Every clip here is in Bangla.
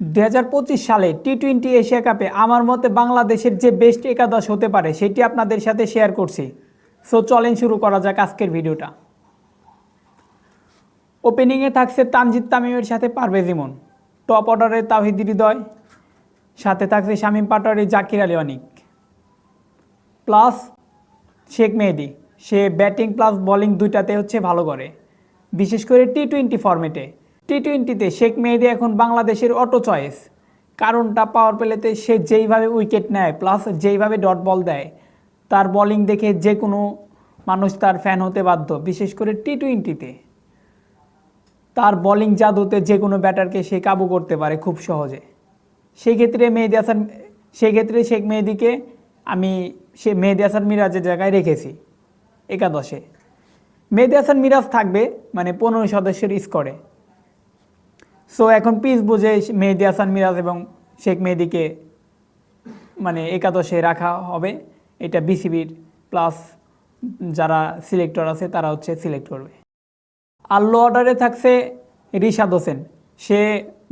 2025 সালে টি-20 এশিয়া কাপে আমার মতে বাংলাদেশের যে বেস্ট একাদশ হতে পারে সেটি আপনাদের সাথে শেয়ার করছি। সো চলেন শুরু করা যাক আজকের ভিডিওটা। ওপেনিংয়ে থাকছে তানজিদ তামিমের সাথে পারভেজ ইমন, টপ অর্ডারে তাওহিদ হৃদয়, সাথে থাকছে শামীম পাটোয়ারি, জাকির আলী অনিক, প্লাস শেখ মেহেদী। সে ব্যাটিং প্লাস বোলিং দুইটাতে ভালো করে, বিশেষ করে টি-20 ফরম্যাটে। টি-20তে শেখ মেহেদী এখন বাংলাদেশের অটো চয়েস। কারণটা পাওয়ার প্লেতে সে যেইভাবে উইকেট নেয় প্লাস যেইভাবে ডট বল দেয়, তার বোলিং দেখে যে কোনো মানুষ তার ফ্যান হতে বাধ্য। বিশেষ করে টি-20তে তার বোলিং জাদুতে যে কোনো ব্যাটারকে সে কাবু করতে পারে খুব সহজে। সেই ক্ষেত্রে শেখ মেহেদীকে আমি মেহেদী হাসান মিরাজের জায়গায় রেখেছি একাদশে। মেহেদী হাসান মিরাজ থাকবে মানে 15 সদস্যের স্কোরে। সো এখন পিচ বুঝে মেহেদী হাসান মিরাজ এবং শেখ মেহেদীকে মানে একাদশে রাখা হবে। এটা বিসিবির প্লাস যারা সিলেক্টর আছে তারা সিলেক্ট করবে। আর লো অর্ডারে থাকছে রিশাদ হোসেন। সে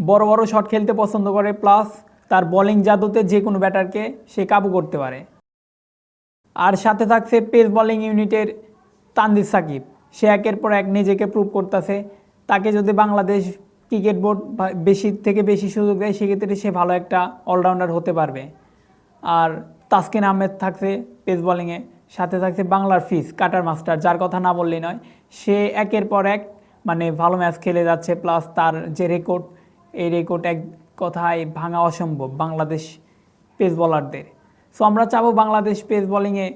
বড় বড় শট খেলতে পছন্দ করে, প্লাস তার বোলিং জাদুতে যে কোনো ব্যাটারকে সে কাবু করতে পারে। আর সাথে থাকছে পেস বোলিং ইউনিটের তানজিদ সাকিব। সে একের পর এক নিজেকে প্রুভ করতেছে। তাকে যদি বাংলাদেশ ক্রিকেট বোর্ড বেশি থেকে বেশি সুযোগ দেয় সেক্ষেত্রে সে ভালো একটা অলরাউন্ডার হতে পারবে। আর তাসকিন আহমেদ থাকছে পেস বোলিংয়ে, সাথে থাকছে বাংলার ফিস কাটার মাস্টার, যার কথা না বললেই নয়। সে একের পর এক মানে ভালো ম্যাচ খেলে যাচ্ছে, প্লাস তার যে রেকর্ড, এই রেকর্ড এক কথায় ভাঙা অসম্ভব বাংলাদেশ পেস বোলারদের। সো আমরা চাবো বাংলাদেশ পেস বোলিংয়ে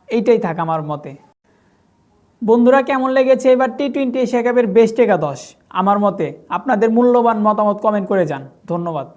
এইটাই থাক আমার মতে। বন্ধুরা, কেমন লেগেছে এবার টি-20 এশিয়া কাপের বেস্ট একাদশ? আমার মতে আপনাদের মূল্যবান মতামত কমেন্ট করে যান। ধন্যবাদ।